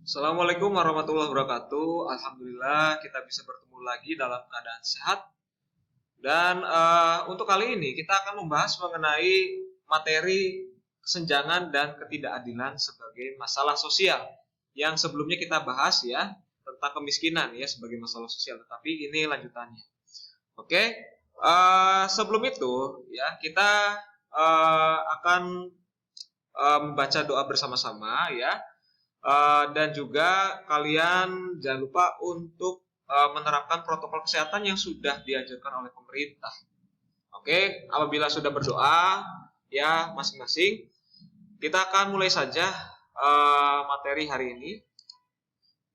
Assalamualaikum warahmatullahi wabarakatuh. Alhamdulillah kita bisa bertemu lagi dalam keadaan sehat. Dan untuk kali ini kita akan membahas mengenai materi kesenjangan dan ketidakadilan sebagai masalah sosial. Yang sebelumnya kita bahas ya tentang kemiskinan ya sebagai masalah sosial. Tetapi ini lanjutannya. Oke, sebelum itu ya kita akan membaca doa bersama-sama ya. Dan juga kalian jangan lupa untuk menerapkan protokol kesehatan yang sudah dianjurkan oleh pemerintah. Oke, apabila sudah berdoa ya masing-masing, kita akan mulai saja materi hari ini.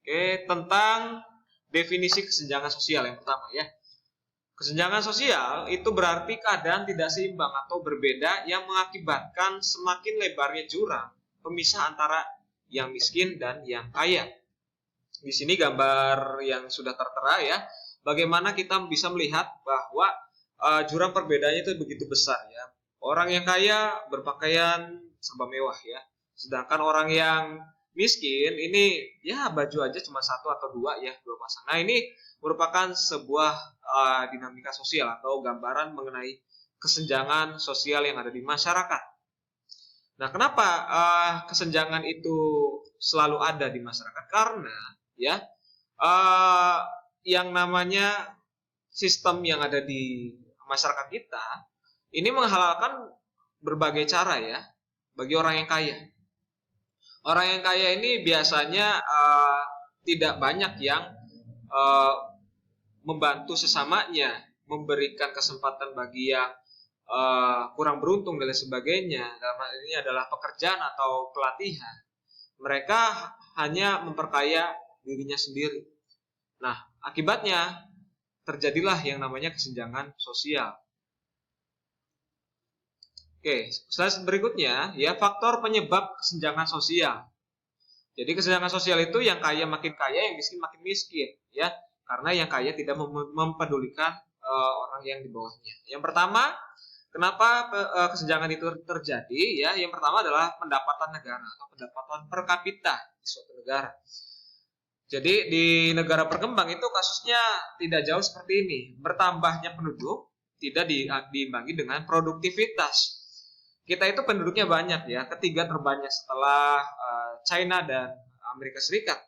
Oke, tentang definisi kesenjangan sosial yang pertama ya. Kesenjangan sosial itu berarti keadaan tidak seimbang atau berbeda yang mengakibatkan semakin lebarnya jurang pemisah antara yang miskin dan yang kaya. Di sini gambar yang sudah tertera ya, bagaimana kita bisa melihat bahwa jurang perbedaannya itu begitu besar ya. Orang yang kaya berpakaian serba mewah ya, sedangkan orang yang miskin ini ya baju aja cuma satu atau dua ya, dua pasang. Nah ini merupakan sebuah dinamika sosial atau gambaran mengenai kesenjangan sosial yang ada di masyarakat. Nah, kenapa kesenjangan itu selalu ada di masyarakat? Karena ya yang namanya sistem yang ada di masyarakat kita ini menghalalkan berbagai cara ya bagi orang yang kaya. Orang yang kaya ini biasanya tidak banyak yang membantu sesamanya, memberikan kesempatan bagi yang kurang beruntung dan lain sebagainya. Dalam hal ini adalah pekerjaan atau pelatihan. Mereka hanya memperkaya dirinya sendiri. Nah, akibatnya terjadilah yang namanya kesenjangan sosial. Oke, slide berikutnya ya faktor penyebab kesenjangan sosial. Jadi kesenjangan sosial itu yang kaya makin kaya, yang miskin makin miskin, ya. Karena yang kaya tidak mempedulikan orang yang di bawahnya. Yang pertama, kenapa kesenjangan itu terjadi? Ya, yang pertama adalah pendapatan negara atau pendapatan per kapita di suatu negara. Jadi di negara berkembang itu kasusnya tidak jauh seperti ini. Bertambahnya penduduk tidak diimbangi dengan produktivitas. Kita itu penduduknya banyak ya, ketiga terbanyak setelah China dan Amerika Serikat.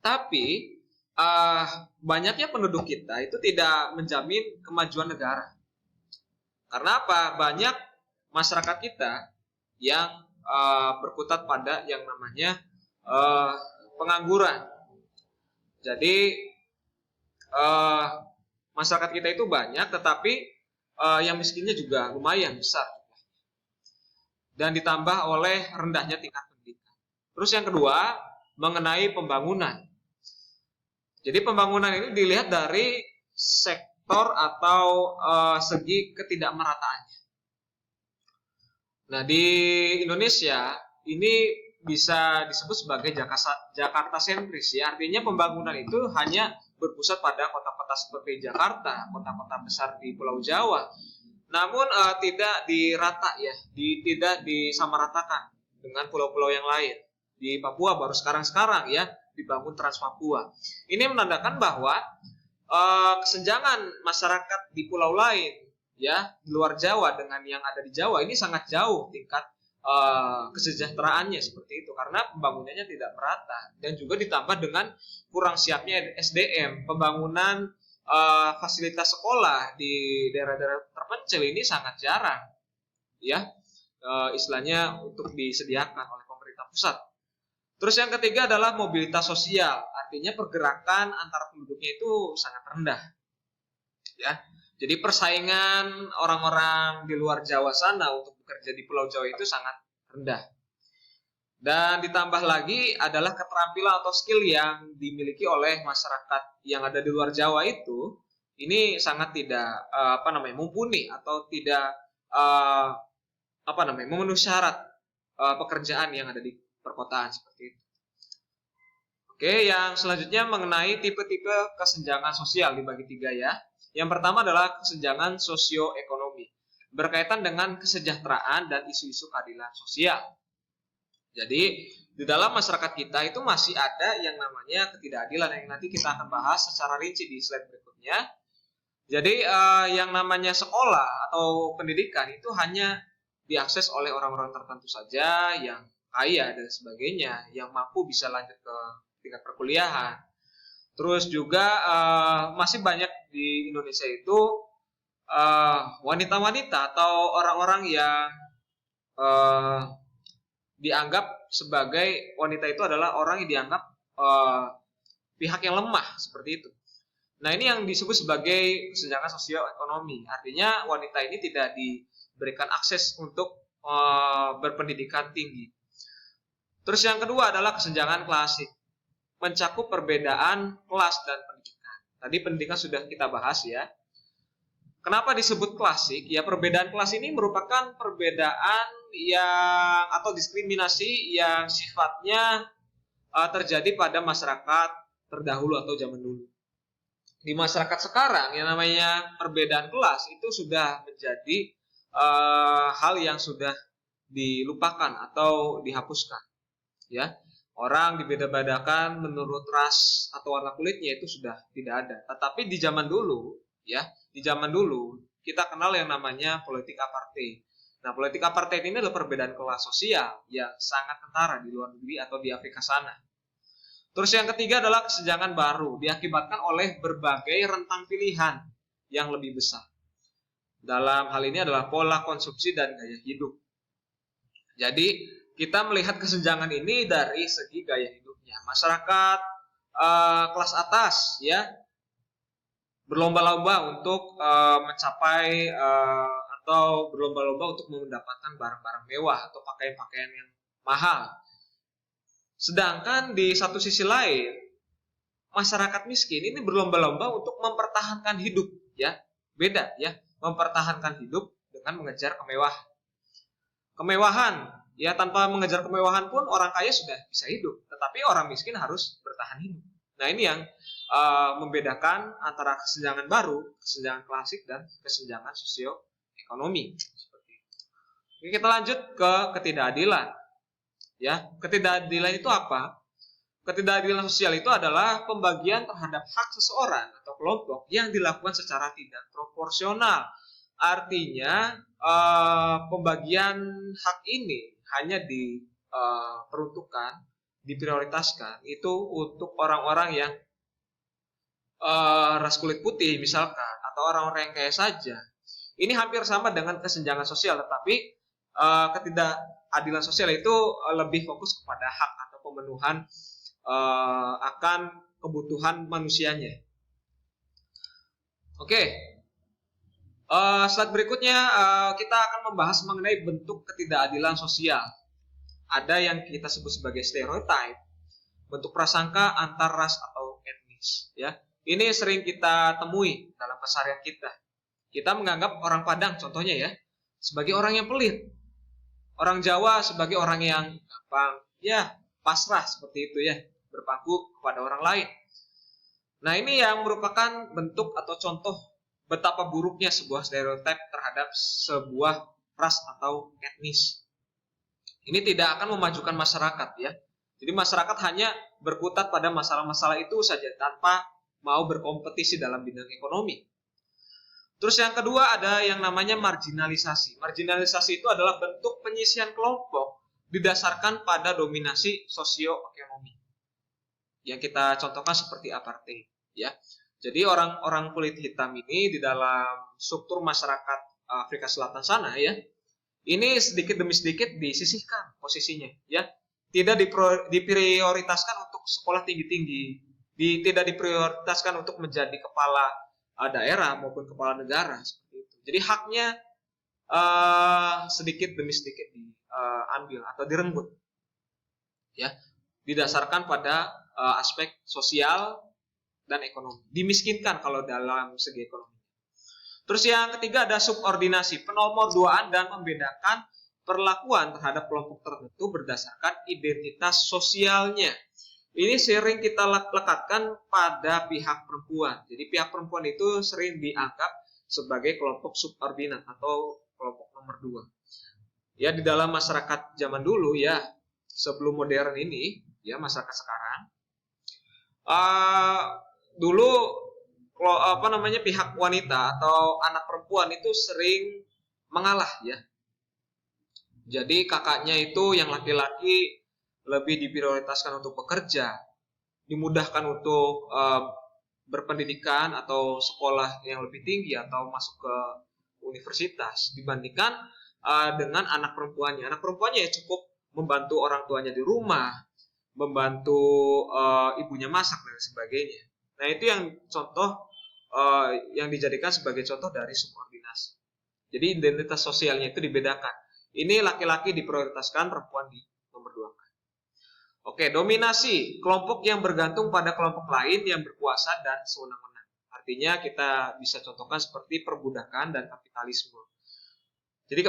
Tapi banyaknya penduduk kita itu tidak menjamin kemajuan negara. Karena apa? Banyak masyarakat kita yang berkutat pada yang namanya pengangguran. Jadi masyarakat kita itu banyak, tetapi yang miskinnya juga lumayan besar. Dan ditambah oleh rendahnya tingkat pendidikan. Terus yang kedua, mengenai pembangunan. Jadi pembangunan ini dilihat dari sektor atau segi ketidakmerataannya. Nah, di Indonesia ini bisa disebut sebagai Jakarta sentris ya. Artinya pembangunan itu hanya berpusat pada kota-kota seperti Jakarta, kota-kota besar di Pulau Jawa. Namun tidak dirata ya, tidak disamaratakan dengan pulau-pulau yang lain. Di Papua baru sekarang ya dibangun Trans Papua. Ini menandakan bahwa kesenjangan masyarakat di pulau lain ya di luar Jawa dengan yang ada di Jawa ini sangat jauh tingkat kesejahteraannya seperti itu karena pembangunannya tidak merata dan juga ditambah dengan kurang siapnya SDM. Pembangunan fasilitas sekolah di daerah-daerah terpencil ini sangat jarang ya istilahnya untuk disediakan oleh pemerintah pusat. Terus yang ketiga adalah mobilitas sosial, artinya pergerakan antar penduduknya itu sangat rendah ya. Jadi persaingan orang-orang di luar Jawa sana untuk bekerja di Pulau Jawa itu sangat rendah. Dan ditambah lagi adalah keterampilan atau skill yang dimiliki oleh masyarakat yang ada di luar Jawa itu ini sangat tidak mumpuni atau tidak memenuhi syarat pekerjaan yang ada di perkotaan seperti itu. Oke, yang selanjutnya mengenai tipe-tipe kesenjangan sosial dibagi tiga ya. Yang pertama adalah kesenjangan sosioekonomi berkaitan dengan kesejahteraan dan isu-isu keadilan sosial. Jadi di dalam masyarakat kita itu masih ada yang namanya ketidakadilan yang nanti kita akan bahas secara rinci di slide berikutnya. Jadi yang namanya sekolah atau pendidikan itu hanya diakses oleh orang-orang tertentu saja yang kaya dan sebagainya, yang mampu bisa lanjut ke tingkat perkuliahan. Terus juga masih banyak di Indonesia itu wanita-wanita atau orang-orang yang dianggap sebagai wanita itu adalah orang yang dianggap pihak yang lemah seperti itu. Nah, ini yang disebut sebagai kesenjangan sosioekonomi. Artinya wanita ini tidak diberikan akses untuk berpendidikan tinggi. Terus yang kedua adalah kesenjangan klasik, mencakup perbedaan kelas dan pendidikan. Tadi pendidikan sudah kita bahas ya. Kenapa disebut klasik? Ya, perbedaan kelas ini merupakan perbedaan yang atau diskriminasi yang sifatnya terjadi pada masyarakat terdahulu atau zaman dulu. Di masyarakat sekarang yang namanya perbedaan kelas itu sudah menjadi hal yang sudah dilupakan atau dihapuskan, ya. Orang dibeda-bedakan menurut ras atau warna kulitnya itu sudah tidak ada. Tetapi di zaman dulu, ya, di zaman dulu kita kenal yang namanya politik apartheid. Nah, politik apartheid ini adalah perbedaan kelas sosial yang sangat kentara di luar negeri atau di Afrika sana. Terus yang ketiga adalah kesenjangan baru, diakibatkan oleh berbagai rentang pilihan yang lebih besar. Dalam hal ini adalah pola konsumsi dan gaya hidup. Jadi kita melihat kesenjangan ini dari segi gaya hidupnya. Masyarakat kelas atas ya berlomba-lomba untuk mencapai atau berlomba-lomba untuk mendapatkan barang-barang mewah atau pakaian-pakaian yang mahal. Sedangkan di satu sisi lain, masyarakat miskin ini berlomba-lomba untuk mempertahankan hidup, ya. Beda ya, mempertahankan hidup dengan mengejar kemewahan. Kemewahan, ya tanpa mengejar kemewahan pun orang kaya sudah bisa hidup, tetapi orang miskin harus bertahan hidup. Nah, ini yang membedakan antara kesenjangan baru, kesenjangan klasik dan kesenjangan sosioekonomi. Oke, kita lanjut ke ketidakadilan. Ya, ketidakadilan itu apa? Ketidakadilan sosial itu adalah pembagian terhadap hak seseorang atau kelompok yang dilakukan secara tidak proporsional. Artinya pembagian hak ini hanya diperuntukkan, diprioritaskan itu untuk orang-orang yang ras kulit putih misalkan, atau orang-orang yang kaya saja. Ini hampir sama dengan kesenjangan sosial, tetapi ketidakadilan sosial itu lebih fokus kepada hak atau pemenuhan akan kebutuhan manusianya. Oke, slide berikutnya kita akan membahas mengenai bentuk ketidakadilan sosial. Ada yang kita sebut sebagai stereotype, bentuk prasangka antar ras atau etnis. Ya, ini sering kita temui dalam keseharian kita. Kita menganggap orang Padang, contohnya ya, sebagai orang yang pelit. Orang Jawa sebagai orang yang gampang, ya pasrah seperti itu ya, berpaku kepada orang lain. Nah, ini yang merupakan bentuk atau contoh betapa buruknya sebuah stereotip terhadap sebuah ras atau etnis. Ini tidak akan memajukan masyarakat ya. Jadi masyarakat hanya berkutat pada masalah-masalah itu saja tanpa mau berkompetisi dalam bidang ekonomi. Terus yang kedua ada yang namanya marginalisasi. Marginalisasi itu adalah bentuk penyisihan kelompok didasarkan pada dominasi sosioekonomi. Yang kita contohkan seperti apartheid, ya. Jadi orang-orang kulit hitam ini di dalam struktur masyarakat Afrika Selatan sana ya, ini sedikit demi sedikit disisihkan posisinya, ya. Tidak diprioritaskan untuk sekolah tinggi-tinggi, tidak diprioritaskan untuk menjadi kepala daerah maupun kepala negara seperti itu. Jadi haknya sedikit demi sedikit diambil atau direnggut, ya, didasarkan pada aspek sosial dan ekonomi. Dimiskinkan kalau dalam segi ekonomi. Terus yang ketiga ada subordinasi, penomorduaan dan membedakan perlakuan terhadap kelompok tertentu berdasarkan identitas sosialnya. Ini sering kita lekatkan pada pihak perempuan. Jadi pihak perempuan itu sering dianggap sebagai kelompok subordinat atau kelompok nomor 2. Ya, di dalam masyarakat zaman dulu ya, sebelum modern ini, ya masyarakat sekarang, dulu pihak wanita atau anak perempuan itu sering mengalah ya. Jadi kakaknya itu yang laki-laki lebih diprioritaskan untuk bekerja, dimudahkan untuk berpendidikan atau sekolah yang lebih tinggi atau masuk ke universitas dibandingkan dengan anak perempuannya. Anak perempuannya ya cukup membantu orang tuanya di rumah, membantu ibunya masak dan sebagainya. Nah itu yang contoh yang dijadikan sebagai contoh dari subordinasi. Jadi identitas sosialnya itu dibedakan. Ini laki-laki diprioritaskan, perempuan di nomor 2. Oke, dominasi, kelompok yang bergantung pada kelompok lain yang berkuasa dan sewenang-wenang. Artinya kita bisa contohkan seperti perbudakan dan kapitalisme. Jadi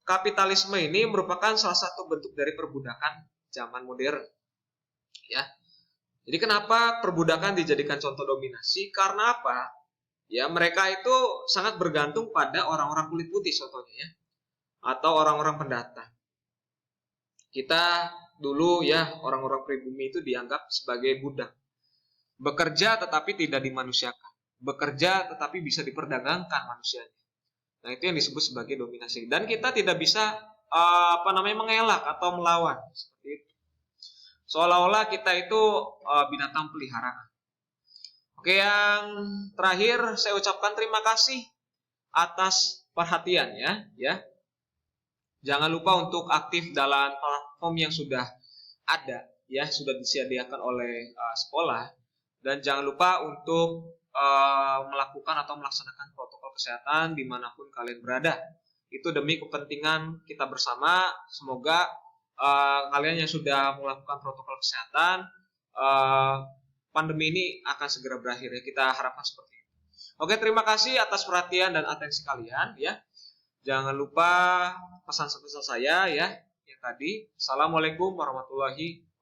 kapitalisme ini merupakan salah satu bentuk dari perbudakan zaman modern. Ya. Jadi kenapa perbudakan dijadikan contoh dominasi? Karena apa? Ya, mereka itu sangat bergantung pada orang-orang kulit putih contohnya ya. Atau orang-orang pendatang. Kita dulu ya orang-orang pribumi itu dianggap sebagai budak. Bekerja tetapi tidak dimanusiakan. Bekerja tetapi bisa diperdagangkan manusianya. Nah, itu yang disebut sebagai dominasi. Dan kita tidak bisa mengelak atau melawan seperti itu. Seolah-olah kita itu binatang peliharaan. Oke, yang terakhir saya ucapkan terima kasih atas perhatian ya. Jangan lupa untuk aktif dalam platform yang sudah ada ya, sudah disediakan oleh sekolah, dan jangan lupa untuk melakukan atau melaksanakan protokol kesehatan dimanapun kalian berada. Itu demi kepentingan kita bersama. Semoga kalian yang sudah melakukan protokol kesehatan, pandemi ini akan segera berakhir ya. Kita harapkan seperti itu. Oke, terima kasih atas perhatian dan atensi kalian ya. Jangan lupa pesan-pesan saya ya yang tadi. Assalamualaikum warahmatullahi wabarakatuh.